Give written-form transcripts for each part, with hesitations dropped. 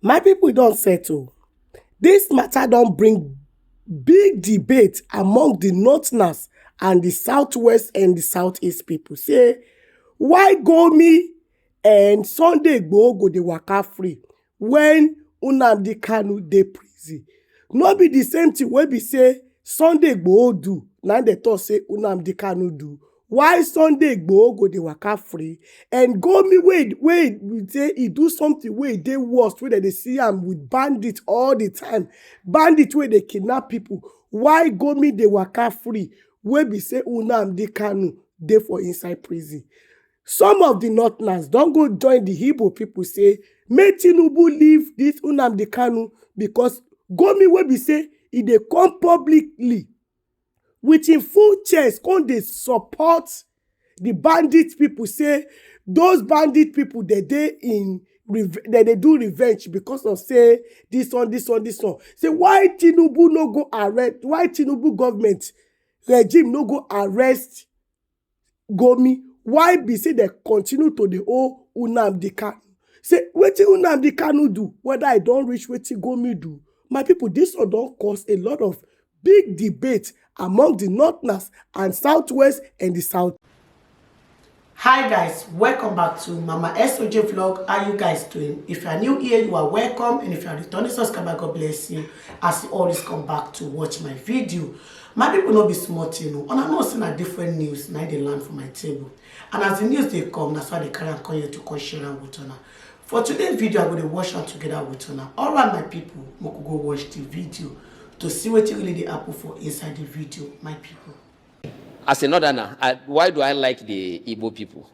My people don't settle. This matter don't bring big debate among the northerners and the southwest and the southeast people. Say, why Gomi and Sunday Igboho go dey waka free when Nnamdi Kanu dey prison? No be the same thing wey be say Sunday Igboho do, na dey talk say Nnamdi Kanu do. Why Sunday Igboho go dey waka free and Gomi wey we say he do something wey dey worse, wey dem dey see am with bandit all the time, bandit wey dey kidnap people? Why Gomi dey waka free wey be say Nnamdi Kanu dey for inside prison? Some of the northerners don go join the Igbo people say make Tinubu leave this Nnamdi Kanu because Gomi wey be say e dey come publicly with him full chest come dey support the bandit people, say those bandit people dey do revenge because of say this one. Say why Tinubu no go arrest, why Tinubu government regime no go arrest Gomi? Why be say they continue to dey owe Nnamdi Kanu? Say wetin Nnamdi Kanu do, whether I don reach wetin Gomi do? My people, this one don cause a lot of big debate among the northerners and southwest and the south. Hi guys, welcome back to Mama SOJ vlog. How you guys doing? If you are new here, you are welcome, and if you are returning subscriber, God bless you as you always come back to watch my video. My people no be smart, you know, and I know seeing a different news now they land for my table, and as the news they come, that's why they carry and come here to come share and with una. For today's video, I'm going to watch them together with una. All right, my people, we could go watch the video to see what really they happen for inside the video, my people. As a northerner, why do I like the Igbo people?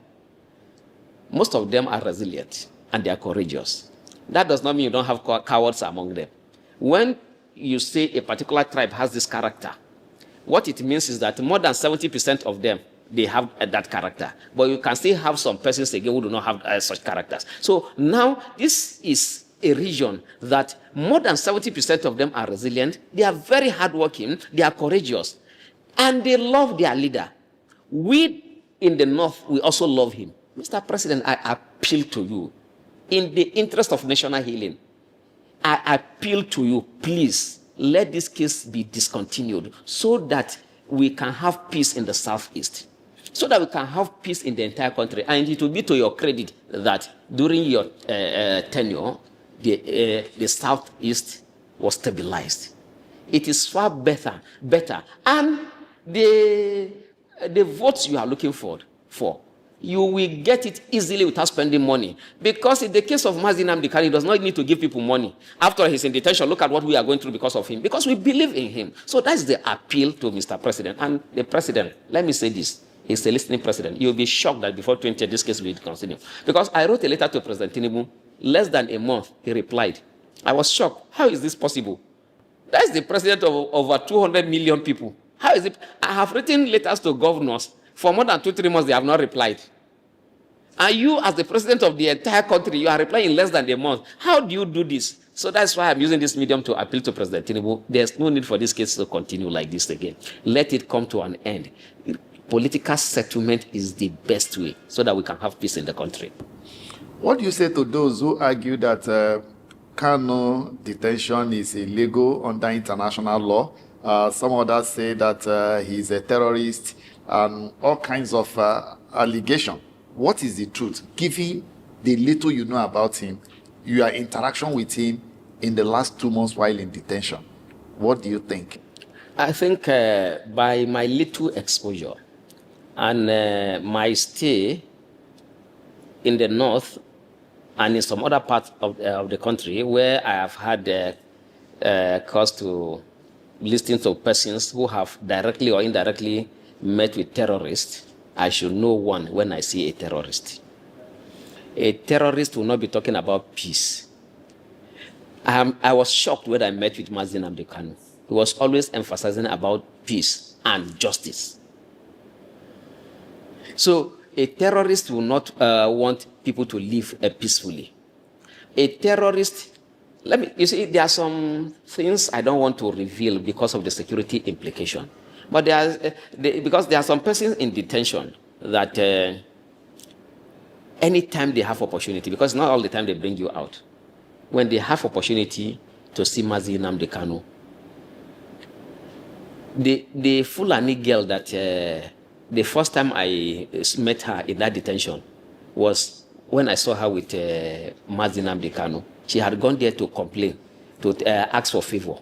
Most of them are resilient and they are courageous. That does not mean you don't have cowards among them. When you say a particular tribe has this character, what it means is that more than 70% of them, they have that character. But you can still have some persons again who do not have such characters. So now this is a region that more than 70% of them are resilient. They are very hardworking. They are courageous. And they love their leader. We in the north, we also love him. Mr. President, I appeal to you, in the interest of national healing, I appeal to you, please, let this case be discontinued so that we can have peace in the southeast, so that we can have peace in the entire country. And it will be to your credit that during your tenure, the southeast was stabilized. It is far better. And the votes you are looking for, you will get it easily without spending money. Because in the case of Nnamdi Kanu, he does not need to give people money. After he's in detention, look at what we are going through because of him. Because we believe in him. So that's the appeal to Mr. President. And the president, let me say this, he's a listening president. You'll be shocked that before 20 this case will continue. Because I wrote a letter to President Tinubu, less than a month, he replied. I was shocked. How is this possible? That's the president of over 200 million people. How is it? I have written letters to governors. For more than 2-3 months, they have not replied. And you, as the president of the entire country, you are replying in less than a month. How do you do this? So that's why I'm using this medium to appeal to President Tinubu. There's no need for this case to continue like this again. Let it come to an end. Political settlement is the best way so that we can have peace in the country. What do you say to those who argue that Kanu detention is illegal under international law? Some others say that he's a terrorist and all kinds of allegations. What is the truth? Given the little you know about him, your interaction with him in the last 2 months while in detention, what do you think? I think by my little exposure and my stay in the north and in some other parts of the country where I have had cause to listen to persons who have directly or indirectly met with terrorists, I should know one when I see a terrorist. A terrorist will not be talking about peace. I was shocked when I met with Nnamdi Kanu. He was always emphasizing about peace and justice. So a terrorist will not want people to live peacefully. A terrorist, you see, there are some things I don't want to reveal because of the security implication. But because there are some persons in detention that anytime they have opportunity, because not all the time they bring you out, when they have opportunity to see Mazi Nnamdi Kanu, the Fulani girl that the first time I met her in that detention was when I saw her with Mazi Nnamdi Kanu. She had gone there to complain, to ask for favor.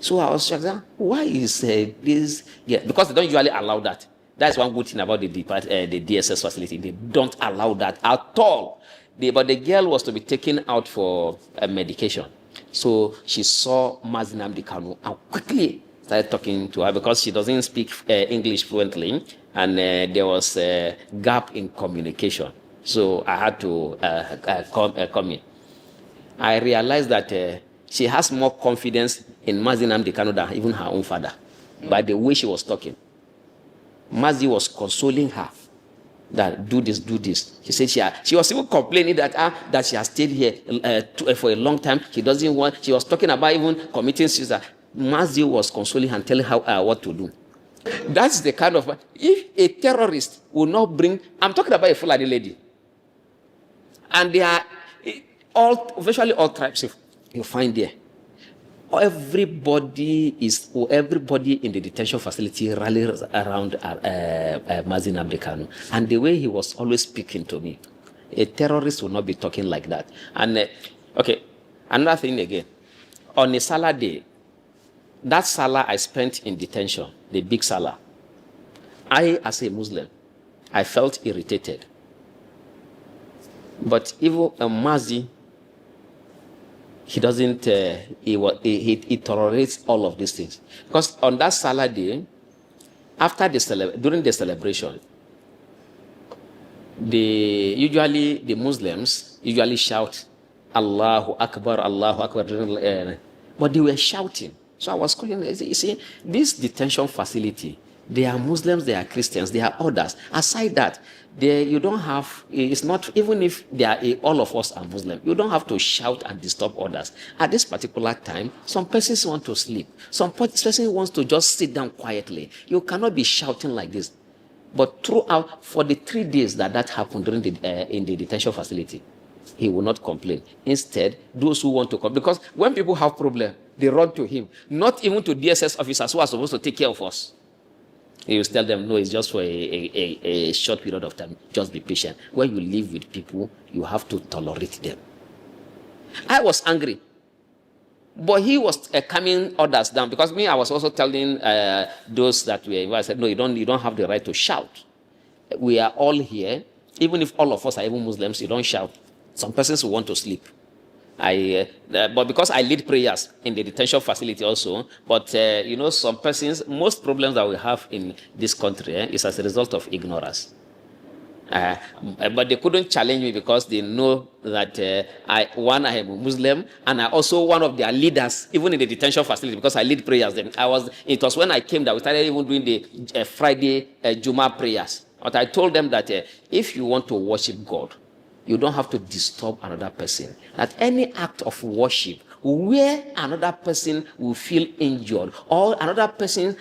So I was shocked, why is this? Yeah, because they don't usually allow that. That's one good thing about the DSS facility. They don't allow that at all. But the girl was to be taken out for medication. So she saw Mazi Nnamdi Kanu and quickly started talking to her because she doesn't speak English fluently, and there was a gap in communication. So I had to come in. I realized that she has more confidence in Mazi Nnamdi Kanu than even her own father, by the way she was talking. Mazi was consoling her that do this, do this. She said she was even complaining that she has stayed here for a long time. She doesn't want. She was talking about even committing suicide. Mazi was consoling her and telling her what to do. That's the kind of, if a terrorist will not bring, I'm talking about a Fulani lady, and they are virtually all tribes you find there. Everybody in the detention facility rallies around Mazi Nnamdi Kanu. And the way he was always speaking to me, a terrorist will not be talking like that. And okay, another thing again, on a Salah day, that Salah I spent in detention, the big Salah, I, as a Muslim, I felt irritated. But even Mazi, he doesn't, he tolerates all of these things. Because on that Salah day, during the celebration, the Muslims usually shout, Allahu Akbar, Allahu Akbar. But they were shouting. So I was calling, you see, this detention facility, they are Muslims, they are Christians, they are others. Aside that, you don't have, it's not, even if all of us are Muslim, you don't have to shout and disturb others. At this particular time, some persons want to sleep. Some person wants to just sit down quietly. You cannot be shouting like this. But throughout, for the 3 days that happened during in the detention facility, he will not complain. Instead, those who want to come, because when people have problem, they run to him, not even to DSS officers who are supposed to take care of us. He will tell them, no, it's just for a short period of time. Just be patient. When you live with people, you have to tolerate them. I was angry. But he was calming others down, because me, I was also telling those that were invited, I said, no, you don't have the right to shout. We are all here. Even if all of us are even Muslims, you don't shout. Some persons will want to sleep. But because I lead prayers in the detention facility also, but some persons, most problems that we have in this country is as a result of ignorance. But they couldn't challenge me because they know that I am a Muslim, and I also one of their leaders, even in the detention facility, because I lead prayers. Then it was when I came that we started even doing the Friday Juma prayers. But I told them that if you want to worship God, you don't have to disturb another person. That any act of worship where another person will feel injured or another person's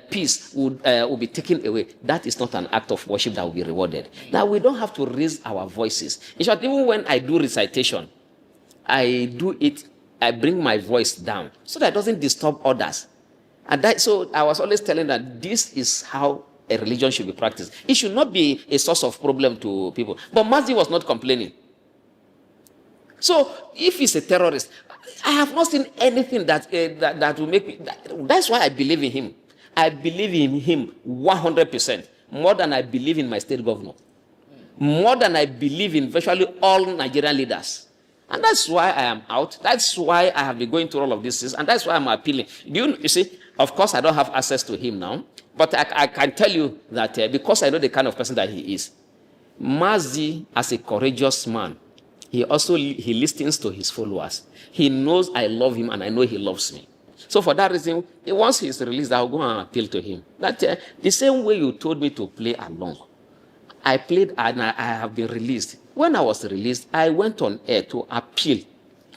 peace will be taken away, that is not an act of worship that will be rewarded. Now, we don't have to raise our voices. In short, even when I do recitation, I bring my voice down so that it doesn't disturb others. And so I was always telling that this is how a religion should be practiced. It should not be a source of problem to people. But Mazi was not complaining. So if he's a terrorist, I have not seen anything that will make me. That's why I believe in him. I believe in him 100%, more than I believe in my state governor, more than I believe in virtually all Nigerian leaders. And that's why I am out. That's why I have been going through all of this, and that's why I'm appealing. You see, of course, I don't have access to him now, but I can tell you that because I know the kind of person that he is, Mazi, as a courageous man, he listens to his followers. He knows I love him, and I know he loves me. So for that reason, once he's released, I'll go and appeal to him. That the same way you told me to play along, I played and I have been released. When I was released, I went on air to appeal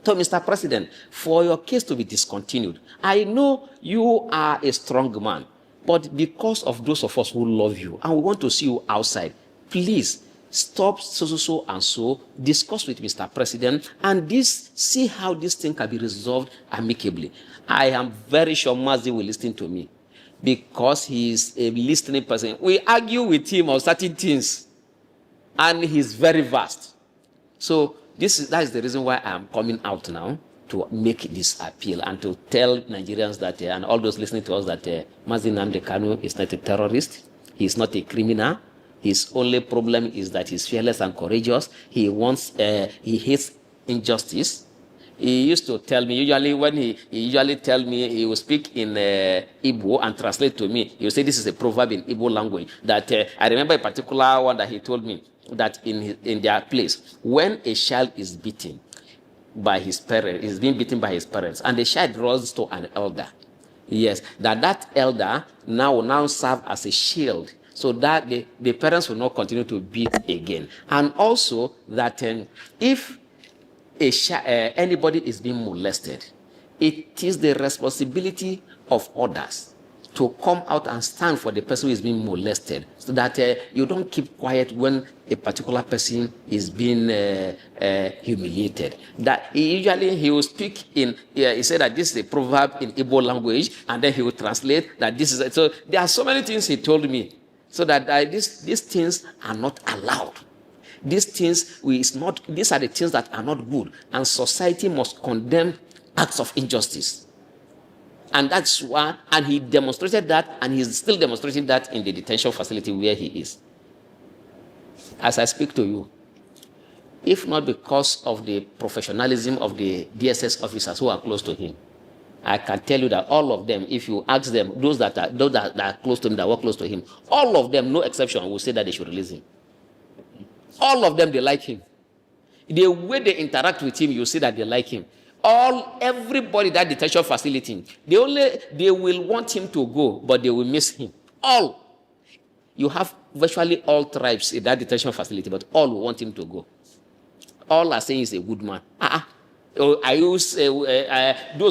to Mr. President for your case to be discontinued. I know you are a strong man, but because of those of us who love you and we want to see you outside, please stop so and so, discuss with Mr. President, and see how this thing can be resolved amicably. I am very sure Mazi will listen to me because he is a listening person. We argue with him on certain things, and he's very vast. So that is the reason why I'm coming out now to make this appeal and to tell Nigerians that, and all those listening to us, that Mazi Nnamdi Kanu is not a terrorist. He's not a criminal. His only problem is that he's fearless and courageous. He hates injustice. He used to tell me, he will speak in Igbo and translate to me. He will say this is a proverb in Igbo language. That I remember a particular one that he told me, that in their place, when a child is beaten by his parents, is being beaten by his parents, and the child runs to an elder, yes, that elder now serve as a shield, so that the parents will not continue to beat again. And also that if anybody is being molested, it is the responsibility of others to come out and stand for the person who is being molested, so that you don't keep quiet when a particular person is being humiliated. That he will speak in, he said that this is a proverb in Igbo language, and then he will translate that this is, so there are so many things he told me, so that these things are not allowed. These things, these are the things that are not good, and society must condemn acts of injustice. And that's why, and he demonstrated that, and he's still demonstrating that in the detention facility where he is. As I speak to you, if not because of the professionalism of the DSS officers who are close to him, I can tell you that all of them, if you ask them, those that are close to him, that work close to him, all of them, no exception, will say that they should release him. All of them, they like him. The way they interact with him, you see that they like him. Everybody that detention facility, they will want him to go, but they will miss him. All. You have virtually all tribes in that detention facility, but all will want him to go. All are saying he's a good man. Those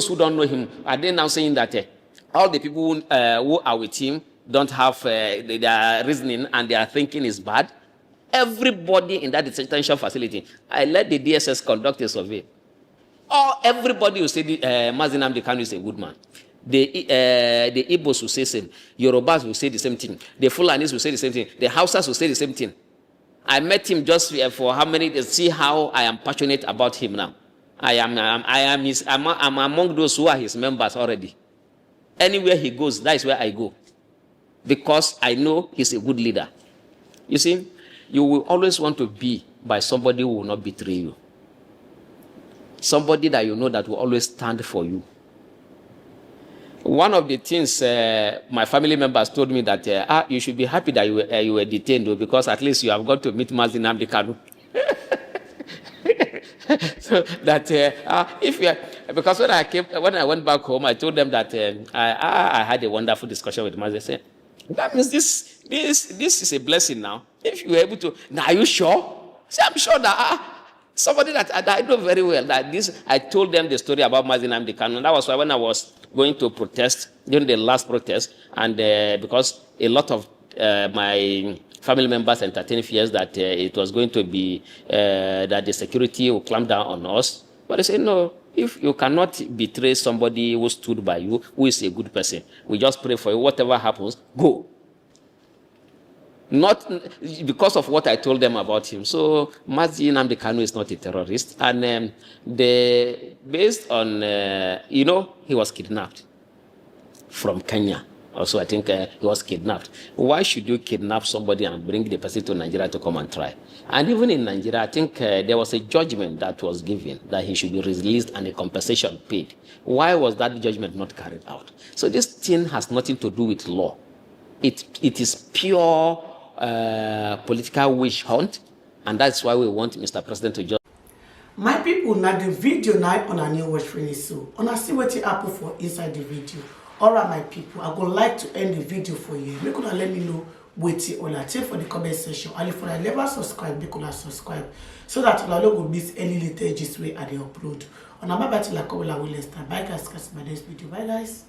who don't know him, are they now saying that all the people who are with him don't have their reasoning and their thinking is bad? Everybody in that detention facility, I let the DSS conduct a survey. Everybody will say Mazi Nnamdi Kanu is a good man. The Igbos will say the same. Yorubas will say the same thing. The Fulanis will say the same thing. The Hausas will say the same thing. I met him just for how many days. See how I am passionate about him now. I'm among those who are his members already. Anywhere he goes, that is where I go. Because I know he's a good leader. You see, you will always want to be by somebody who will not betray you. Somebody that you know that will always stand for you. One of the things my family members told me that you should be happy that you were detained, because at least you have got to meet Mazi Nnamdi Kanu. So that because when I went back home, I told them that I had a wonderful discussion with Mazi. I said, that means this is a blessing now. If you were able to, now are you sure? I said, I'm sure that somebody that I know very well, that I told them the story about Mazi Nnamdi Kanu. That was why when I was going to protest, during the last protest, and because a lot of my family members entertained fears that it was going to be, that the security will clamp down on us. But they said, no, if you cannot betray somebody who stood by you, who is a good person, we just pray for you. Whatever happens, go. Not because of what I told them about him. So Mazi Nnamdi Kanu is not a terrorist. And based on, he was kidnapped from Kenya. Also, I think he was kidnapped. Why should you kidnap somebody and bring the person to Nigeria to come and try? And even in Nigeria, I think there was a judgment that was given that he should be released and a compensation paid. Why was that judgment not carried out? So this thing has nothing to do with law. It is pure political witch hunt, and that's why we want Mr. President to just. My people, now the video now on a new watch finish, so on a see what happen for inside the video. Alright, my people, I would like to end the video for you. Make sure let me know what you all take for the comment section. And if you never subscribe, make sure subscribe so that you don't miss any latest way I upload. On a bye bye till I come, I will start. Bye guys, catch my next video. Bye guys.